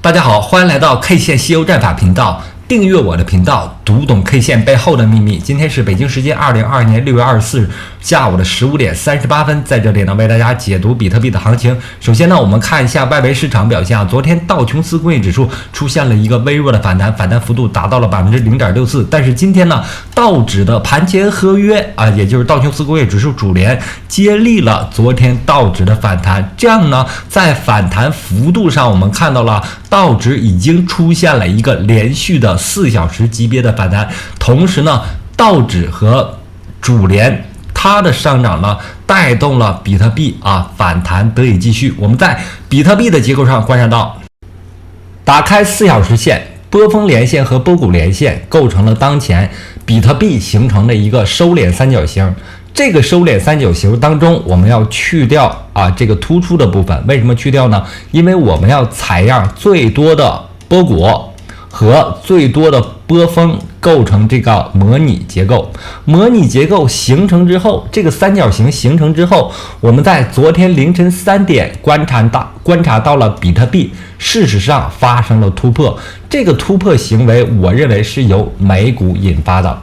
大家好，欢迎来到 K 线西游战法频道，订阅我的频道，读懂 K 线背后的秘密。今天是北京时间2022年6月24日下午的15点38分，在这里呢为大家解读比特币的行情。首先呢，我们看一下外围市场表现。昨天道琼斯工业指数出现了一个微弱的反弹，反弹幅度达到了0.64%。但是今天呢，道指的盘前合约也就是道琼斯工业指数主联接力了昨天道指的反弹。这样呢，在反弹幅度上，我们看到了道指已经出现了一个连续的4小时级别的反弹，同时呢，道指和主联它的上涨呢，带动了比特币反弹得以继续。我们在比特币的结构上观察到，打开4小时线，波峰连线和波谷连线构成了当前比特币形成的一个收敛三角形。这个收敛三角形当中，我们要去掉这个突出的部分。为什么去掉呢？因为我们要采样最多的波谷和最多的波峰构成这个模拟结构。模拟结构形成之后，这个三角形形成之后，我们在昨天凌晨3点观察到了比特币事实上发生了突破。这个突破行为，我认为是由美股引发的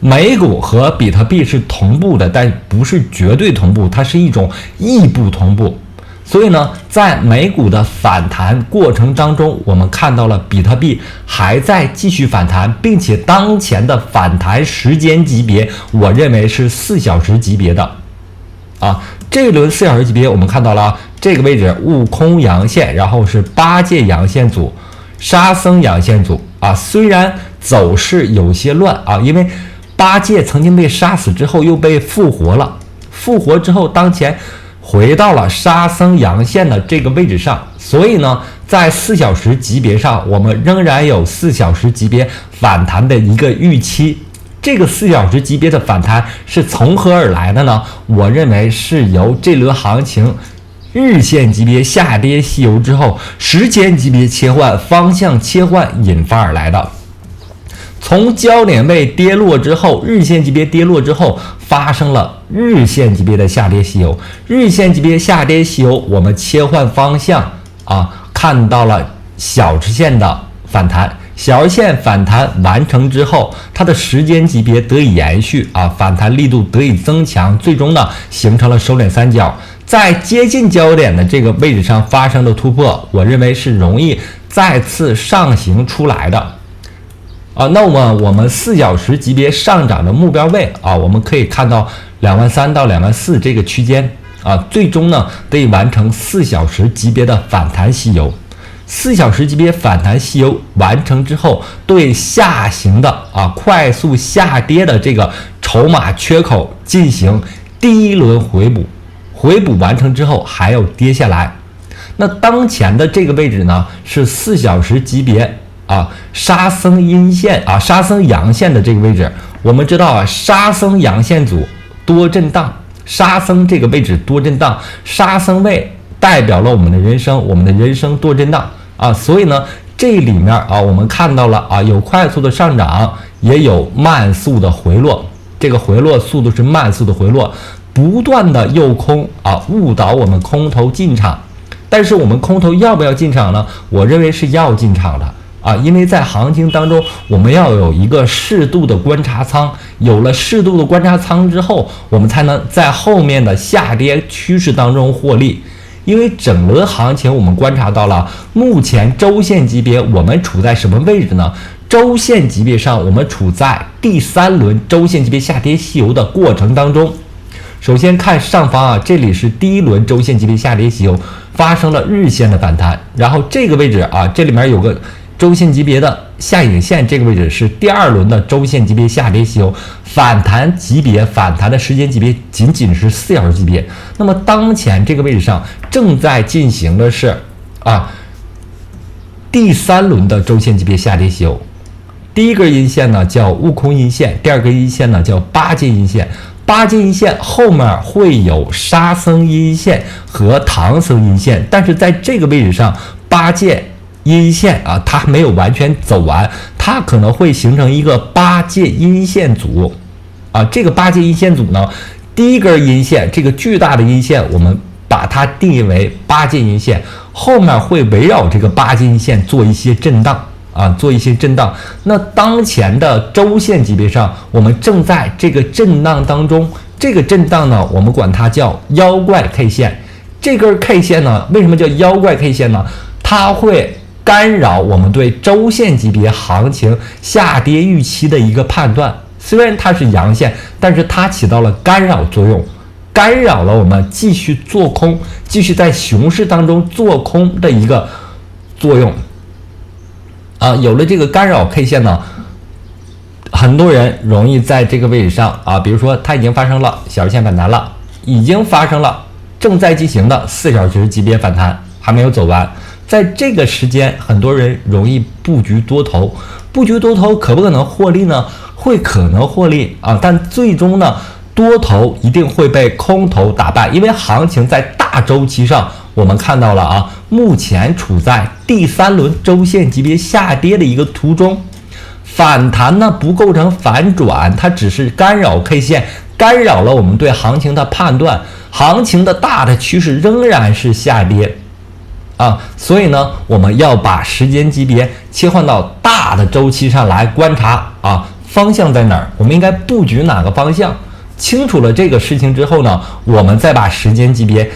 美股和比特币是同步的，但不是绝对同步，它是一种异步同步。所以呢，在美股的反弹过程当中，我们看到了比特币还在继续反弹，并且当前的反弹时间级别，我认为是4小时级别的。这一轮4小时级别，我们看到了这个位置悟空阳线，然后是8戒阳线组、沙僧阳线组虽然走势有些乱因为8戒曾经被杀死之后又被复活了，复活之后当前回到了沙僧阳线的这个位置上，所以呢，在4小时级别上，我们仍然有4小时级别反弹的一个预期。这个4小时级别的反弹是从何而来的呢？我认为是由这轮行情日线级别下跌吸油之后，时间级别切换、方向切换引发而来的。从焦点位跌落之后，日线级别跌落之后，发生了日线级别的下跌吸油。日线级别下跌吸油，我们切换方向看到了小时线的反弹。小时线反弹完成之后，它的时间级别得以延续反弹力度得以增强，最终呢形成了收敛三角。在接近焦点的这个位置上发生的突破，我认为是容易再次上行出来的。那么我们4小时级别上涨的目标位我们可以看到23000到24000这个区间最终呢得以完成4小时级别的反弹吸油。4小时级别反弹吸油完成之后，对下行的快速下跌的这个筹码缺口进行第一轮回补，回补完成之后还要跌下来。那当前的这个位置呢是4小时级别沙僧阴线沙僧阳线的这个位置。我们知道沙僧阳线组多震荡，沙僧这个位置多震荡，沙僧位代表了我们的人生，我们的人生多震荡所以呢，这里面我们看到了有快速的上涨，也有慢速的回落。这个回落速度是慢速的回落，不断的诱空误导我们空头进场。但是我们空头要不要进场呢？我认为是要进场的因为在行情当中，我们要有一个适度的观察仓，有了适度的观察仓之后，我们才能在后面的下跌趋势当中获利。因为整轮行情我们观察到了，目前周线级别我们处在什么位置呢？周线级别上，我们处在第3轮周线级别下跌吸油的过程当中。首先看上方这里是第1轮周线级别下跌吸油，发生了日线的反弹，然后这个位置这里面有个周线级别的下影线，这个位置是第2轮的周线级别下跌吸油，反弹级别反弹的时间级别仅仅是4小时级别。那么当前这个位置上正在进行的是第3轮的周线级别下跌吸油。第一根阴线呢叫悟空阴线，第2根阴线呢叫8戒阴线。8戒阴线后面会有沙僧阴线和唐僧阴线，但是在这个位置上8戒阴线它没有完全走完，它可能会形成一个8戒阴线组这个8戒阴线组呢，第一根阴线这个巨大的阴线，我们把它定义为8戒阴线，后面会围绕这个8阶阴线做一些震荡做一些震荡。那当前的周线级别上，我们正在这个震荡当中，这个震荡呢，我们管它叫妖怪 K 线。这根 K 线呢，为什么叫妖怪 K 线呢？它会干扰我们对周线级别行情下跌预期的一个判断。虽然它是阳线，但是它起到了干扰作用，干扰了我们继续做空，继续在熊市当中做空的一个作用。有了这个干扰 K 线呢，很多人容易在这个位置上比如说它已经发生了小线反弹了，已经发生了正在进行的4小时级别反弹，还没有走完。在这个时间，很多人容易布局多头。布局多头可不可能获利呢？会可能获利但最终呢，多头一定会被空头打败，因为行情在大周期上，我们看到了目前处在第3轮周线级别下跌的一个途中。反弹呢不构成反转，它只是干扰 K 线，干扰了我们对行情的判断。行情的大的趋势仍然是下跌所以呢，我们要把时间级别切换到大的周期上来观察方向在哪儿，我们应该布局哪个方向。清楚了这个事情之后呢，我们再把时间级别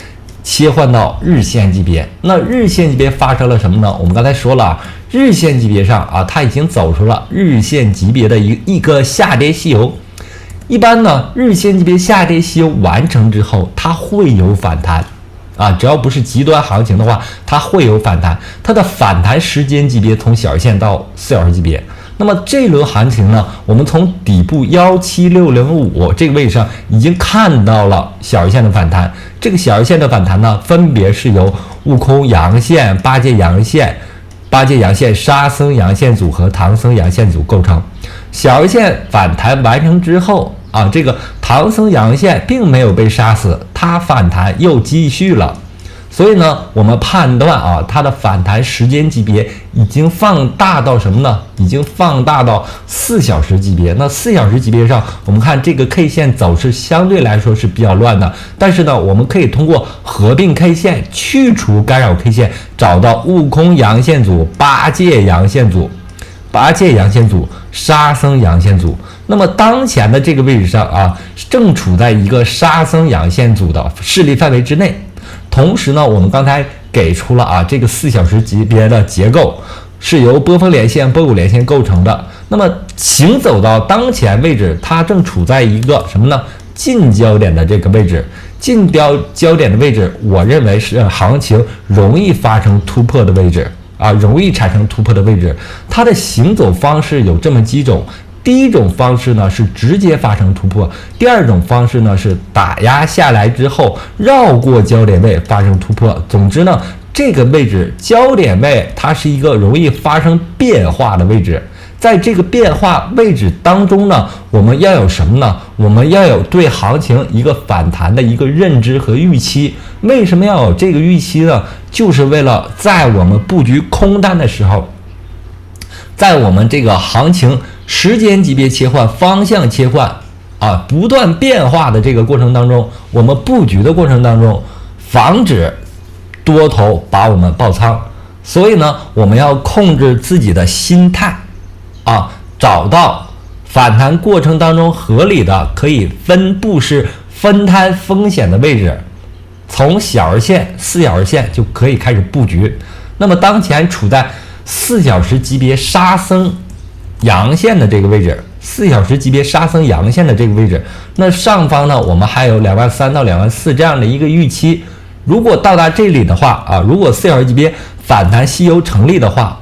切换到日线级别。那日线级别发生了什么呢？我们刚才说了，日线级别上它已经走出了日线级别的一个下跌西游。一般呢，日线级别下跌西游完成之后，它会有反弹只要不是极端行情的话，它会有反弹。它的反弹时间级别从小线到4小时级别。那么这轮行情呢，我们从底部17605这个位置上已经看到了小日线的反弹。这个小日线的反弹呢，分别是由悟空阳线、8阶阳线、沙僧阳线组和唐僧阳线组构成。小日线反弹完成之后这个唐僧阳线并没有被杀死，它反弹又继续了。所以呢，我们判断它的反弹时间级别已经放大到什么呢？已经放大到4小时级别。那4小时级别上，我们看这个 K 线走势相对来说是比较乱的，但是呢，我们可以通过合并 K 线去除干扰 K 线，找到悟空阳线组、8阶阳线组、沙僧阳线组。那么当前的这个位置上正处在一个沙僧阳线组的势力范围之内。同时呢，我们刚才给出了这个4小时级别的结构是由波峰连线、波谷连线构成的。那么行走到当前位置，它正处在一个什么呢？近焦点的这个位置。近焦点的位置，我认为是行情容易发生突破的位置容易产生突破的位置。它的行走方式有这么几种。第一种方式呢是直接发生突破，第二种方式呢是打压下来之后绕过焦点位发生突破。总之呢，这个位置焦点位它是一个容易发生变化的位置。在这个变化位置当中呢，我们要有什么呢？我们要有对行情一个反弹的一个认知和预期。为什么要有这个预期呢？就是为了在我们布局空单的时候，在我们这个行情时间级别切换、方向切换不断变化的这个过程当中，我们布局的过程当中，防止多头把我们爆仓。所以呢，我们要控制自己的心态找到反弹过程当中合理的可以分布式分摊风险的位置，从小日线、4小时线就可以开始布局。那么当前处在4小时级别沙僧阳线的这个位置，4小时级别沙僧阳线的这个位置，那上方呢，我们还有23000到24000这样的一个预期。如果到达这里的话如果4小时级别反弹西游成立的话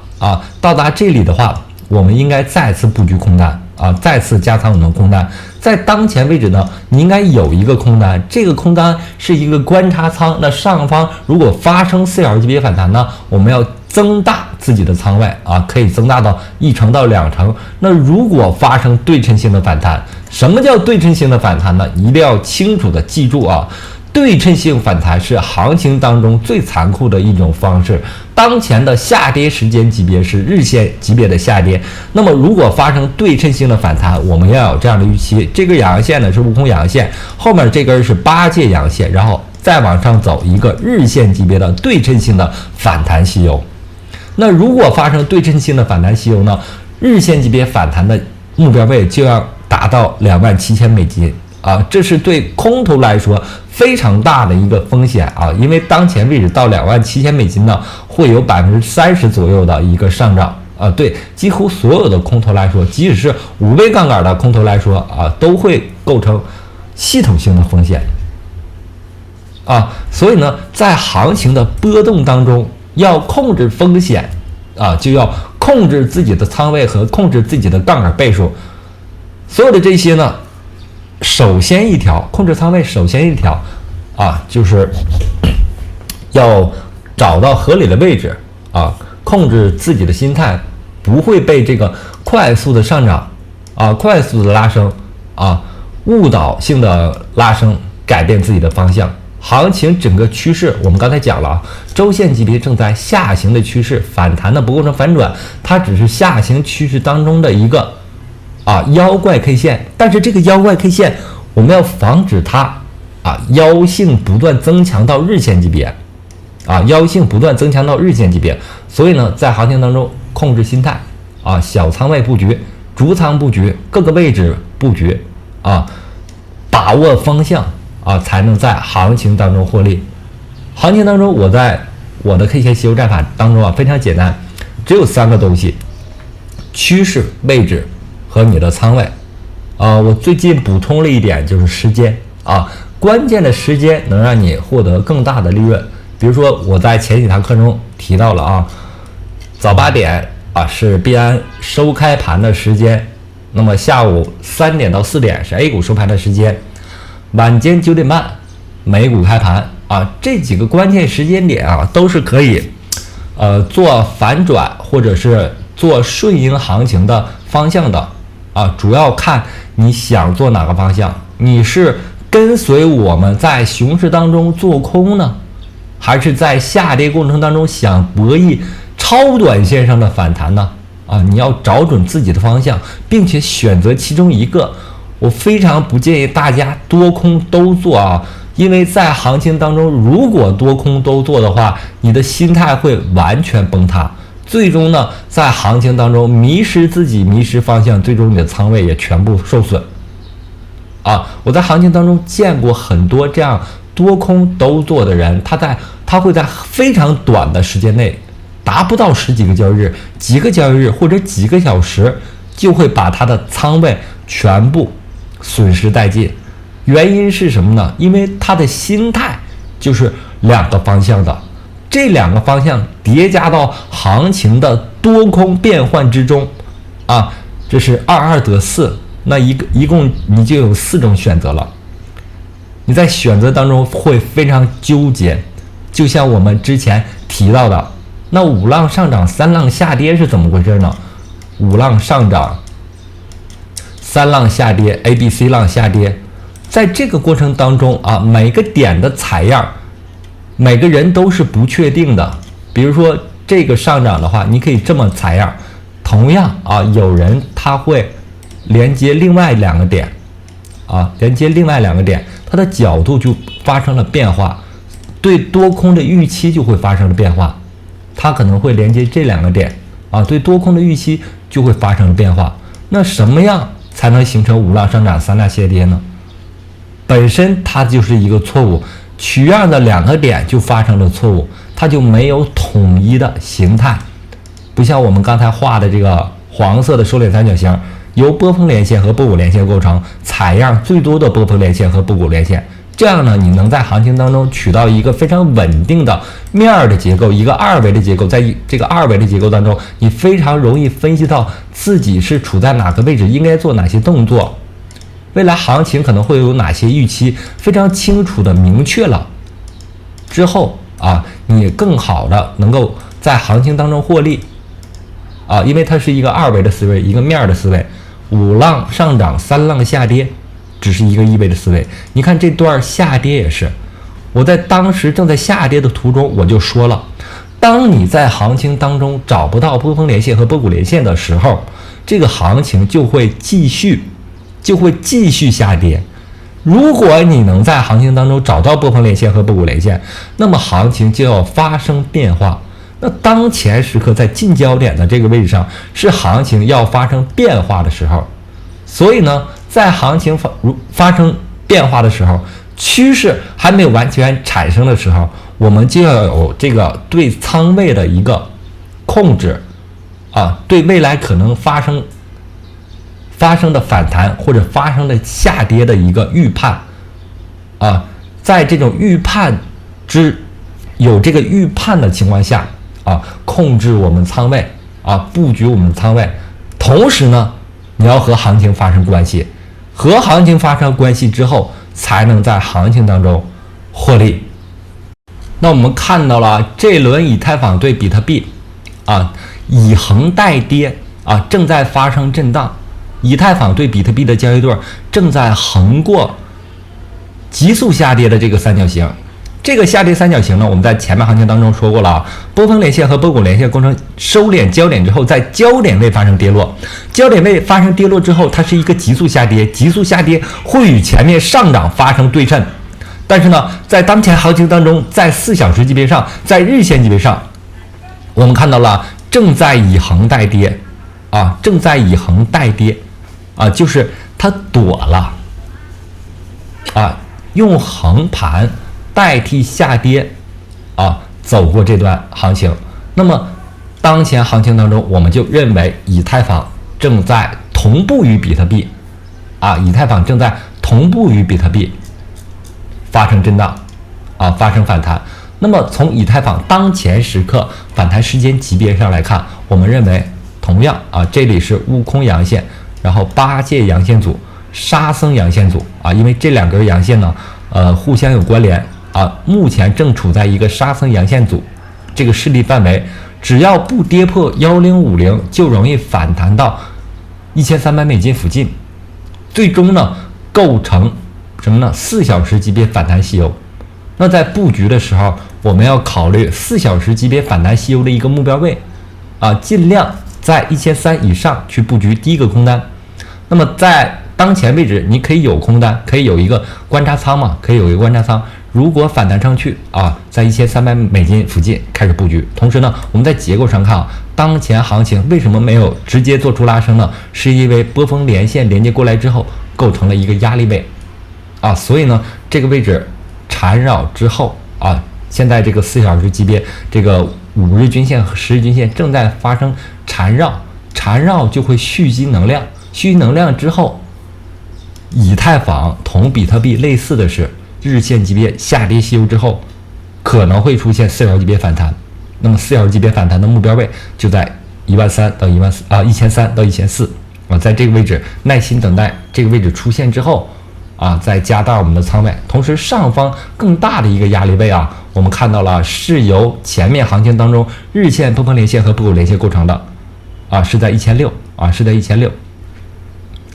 到达这里的话，我们应该再次布局空单再次加仓我们的空单。在当前位置呢，你应该有一个空单，这个空单是一个观察仓。那上方如果发生4小时级别反弹呢，我们要增大自己的仓位可以增大到1成到2成。那如果发生对称性的反弹，什么叫对称性的反弹呢？一定要清楚的记住对称性反弹是行情当中最残酷的一种方式。当前的下跌时间级别是日线级别的下跌，那么如果发生对称性的反弹，我们要有这样的预期。这根阳线呢是悟空阳线，后面这根是8阶阳线，然后再往上走一个日线级别的对称性的反弹西游。那如果发生对称性的反弹西游呢，日线级别反弹的目标位就要达到$27,000啊，这是对空头来说非常大的一个风险啊，因为当前位置到$27,000呢，会有30%左右的一个上涨啊，对几乎所有的空头来说，即使是5倍杠杆的空头来说啊，都会构成系统性的风险啊，所以呢，在行情的波动当中，要控制风险啊，就要控制自己的仓位和控制自己的杠杆倍数，所有的这些呢。首先一条控制仓位，首先一条啊，就是要找到合理的位置啊，控制自己的心态，不会被这个快速的上涨啊、快速的拉升啊、误导性的拉升改变自己的方向。行情整个趋势，我们刚才讲了啊，周线级别正在下行的趋势，反弹的不构成反转，它只是下行趋势当中的一个。妖怪 K 线，但是这个妖怪 K 线，我们要防止它妖性不断增强到日线级别，妖性不断增强到日线级别。所以呢，在行情当中控制心态小仓位布局、逐仓布局、各个位置布局把握方向才能在行情当中获利。行情当中，我在我的 K 线西游战法当中非常简单，只有3个东西：趋势、位置。和你的仓位，我最近补充了一点，就是时间关键的时间能让你获得更大的利润。比如说我在前几堂课中提到了早8点是币安收开盘的时间，那么下午3点到4点是 A 股收盘的时间，晚间9点半美股开盘这几个关键时间点都是可以做反转或者是做顺应行情的方向的。主要看你想做哪个方向，你是跟随我们在熊市当中做空呢，还是在下跌过程当中想博弈超短线上的反弹呢？你要找准自己的方向，并且选择其中一个。我非常不建议大家多空都做因为在行情当中，如果多空都做的话，你的心态会完全崩塌。最终呢，在行情当中迷失自己，迷失方向，最终你的仓位也全部受损。我在行情当中见过很多这样多空都做的人，他会在非常短的时间内，达不到10几个交易日、几个交易日或者几个小时，就会把他的仓位全部损失殆尽。原因是什么呢？因为他的心态就是2个方向的。这2个方向叠加到行情的多空变换之中这是22得4，那一共你就有4种选择了。你在选择当中会非常纠结，就像我们之前提到的，那5浪上涨3浪下跌是怎么回事呢？5浪上涨3浪下跌 ABC 浪下跌，在这个过程当中每个点的采样每个人都是不确定的。比如说这个上涨的话，你可以这么采样，同样有人他会连接另外2个点连接另外2个点，它的角度就发生了变化，对多空的预期就会发生了变化。它可能会连接这2个点对多空的预期就会发生了变化。那什么样才能形成5浪上涨3浪下跌呢？本身它就是一个错误，取样的2个点就发生了错误，它就没有统一的形态。不像我们刚才画的这个黄色的收敛三角形，由波峰连线和波谷连线构成，采样最多的波峰连线和波谷连线。这样呢，你能在行情当中取到一个非常稳定的面儿的结构，一个2维的结构。在这个2维的结构当中，你非常容易分析到自己是处在哪个位置，应该做哪些动作，未来行情可能会有哪些预期，非常清楚的明确了之后你更好的能够在行情当中获利因为它是一个2维的思维，一个面儿的思维。5浪上涨3浪下跌只是一个1维的思维。你看这段下跌也是，我在当时正在下跌的途中我就说了，当你在行情当中找不到波峰连线和波谷连线的时候，这个行情就会继续下跌。如果你能在行情当中找到波峰连线和波谷连线，那么行情就要发生变化。那当前时刻在近焦点的这个位置上，是行情要发生变化的时候。所以呢，在行情发生变化的时候，趋势还没有完全产生的时候，我们就要有这个对仓位的一个控制啊，对未来可能发生的反弹或者发生的下跌的一个预判啊，在这种有这个预判的情况下啊，控制我们仓位啊，布局我们仓位，同时呢，你要和行情发生关系，和行情发生关系之后，才能在行情当中获利。那我们看到了这轮以太坊对比特币啊，以横带跌啊，正在发生震荡。以太坊对比特币的交易对正在横过急速下跌的这个三角形。这个下跌三角形呢，我们在前面行情当中说过了啊，波峰连线和波谷连线构成收敛焦点之后，在焦点位发生跌落，焦点位发生跌落之后，它是一个急速下跌，急速下跌会与前面上涨发生对称。但是呢，在当前行情当中，在4小时级别上，在日线级别上，我们看到了正在以横带跌啊，正在以横带跌啊，就是它躲了啊，用横盘代替下跌啊，走过这段行情。那么当前行情当中，我们就认为以太坊正在同步于比特币啊，以太坊正在同步于比特币发生震荡啊，发生反弹。那么从以太坊当前时刻反弹时间级别上来看，我们认为同样啊，这里是悟空阳线，然后八戒阳线组、沙僧阳线组啊，因为这两根阳线呢，互相有关联啊，目前正处在一个沙僧阳线组这个势力范围，只要不跌破1050，就容易反弹到$1300附近，最终呢构成什么呢？4小时级别反弹吸油。那在布局的时候，我们要考虑4小时级别反弹吸油的一个目标位啊，尽量在1300以上去布局第一个空单。那么在当前位置，你可以有空单，可以有一个观察仓嘛，可以有一个观察仓。如果反弹上去啊，在$1300附近开始布局。同时呢，我们在结构上看啊，当前行情为什么没有直接做出拉升呢？是因为波峰连线连接过来之后，构成了一个压力位啊，所以呢，这个位置缠绕之后啊，现在这个4小时级别，这个5日均线和10日均线正在发生缠绕，缠绕就会蓄积能量，蓄积能量之后，以太坊同比特币类似的是，日线级别下跌吸油之后，可能会出现4小时级别反弹。那么4小时级别反弹的目标位就在13000到1300到1400啊，在这个位置耐心等待这个位置出现之后啊，再加大我们的仓位。同时上方更大的一个压力位啊，我们看到了是由前面行情当中日线波峰连线和波谷连线构成的啊，是在1600啊，是在1600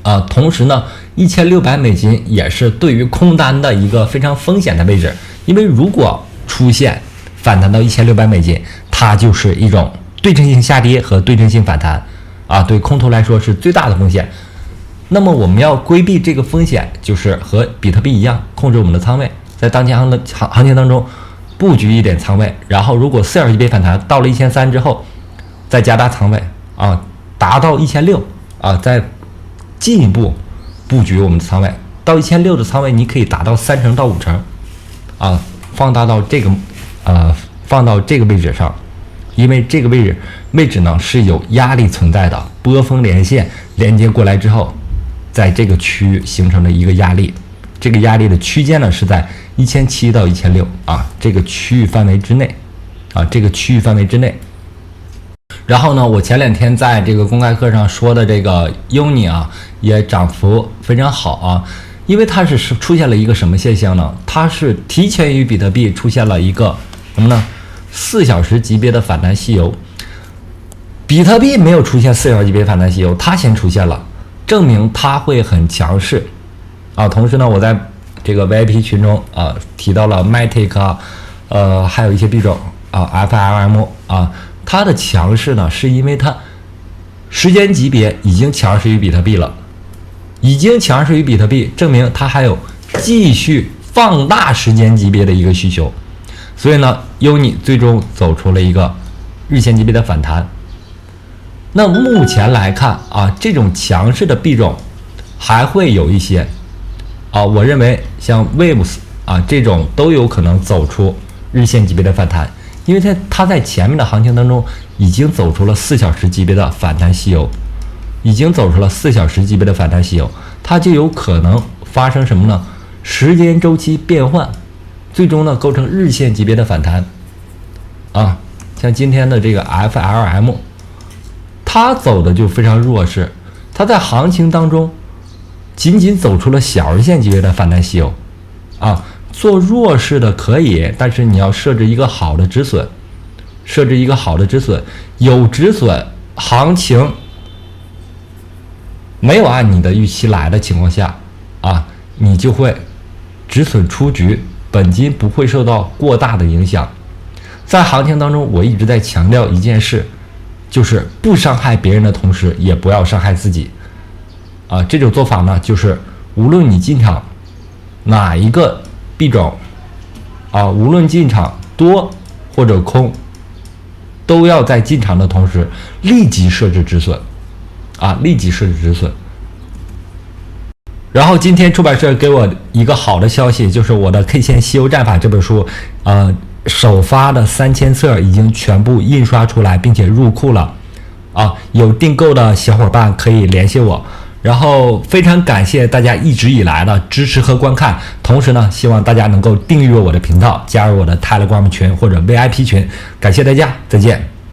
啊。同时呢，$1600也是对于空单的一个非常风险的位置，因为如果出现反弹到$1600，它就是一种对称性下跌和对称性反弹啊，对空头来说是最大的风险。那么我们要规避这个风险，就是和比特币一样，控制我们的仓位，在当前行情当中布局一点仓位，然后如果4小时级别反弹到了1300之后，再加大仓位啊，达到1600啊，再进一步布局我们的仓位，到1600的仓位你可以达到3成到5成啊，放到这个位置上，因为这个位置呢是有压力存在的，波峰连线连接过来之后，在这个区域形成了一个压力，这个压力的区间呢是在1700到1600啊，这个区域范围之内啊，这个区域范围之内。然后呢，我前2天在这个公开课上说的这个 UNI 啊，也涨幅非常好啊，因为它是出现了一个什么现象呢？它是提前于比特币出现了一个什么呢？4小时级别的反弹吸油，比特币没有出现4小时级别反弹吸油，它先出现了，证明它会很强势啊。同时呢，我在这个 VIP 群中啊提到了 Matic 啊，还有一些币种啊 FLM 啊，它的强势呢是因为它时间级别已经强势于比特币了，已经强势于比特币，证明它还有继续放大时间级别的一个需求，所以呢，Uni 最终走出了一个日线级别的反弹。那目前来看啊，这种强势的币种还会有一些啊，我认为像 Waves 啊这种都有可能走出日线级别的反弹，因为它在前面的行情当中已经走出了4小时级别的反弹吸油，它就有可能发生什么呢？时间周期变换，最终呢构成日线级别的反弹啊。像今天的这个 FLM， 它走的就非常弱势，它在行情当中仅仅走出了小日线级别的反弹吸油啊。做弱势的可以，但是你要设置一个好的止损，有止损，行情没有按你的预期来的情况下啊，你就会止损出局，本金不会受到过大的影响。在行情当中，我一直在强调一件事，就是不伤害别人的同时，也不要伤害自己啊。这种做法呢，就是无论你进场哪一个币种啊，无论进场多或者空，都要在进场的同时立即设置止损啊，然后今天出版社给我一个好的消息，就是我的 K 线西游战法这本书首发的3000册已经全部印刷出来并且入库了啊，有订购的小伙伴可以联系我。然后非常感谢大家一直以来的支持和观看，同时呢，希望大家能够订阅我的频道，加入我的 Telegram 群或者 VIP 群，感谢大家，再见。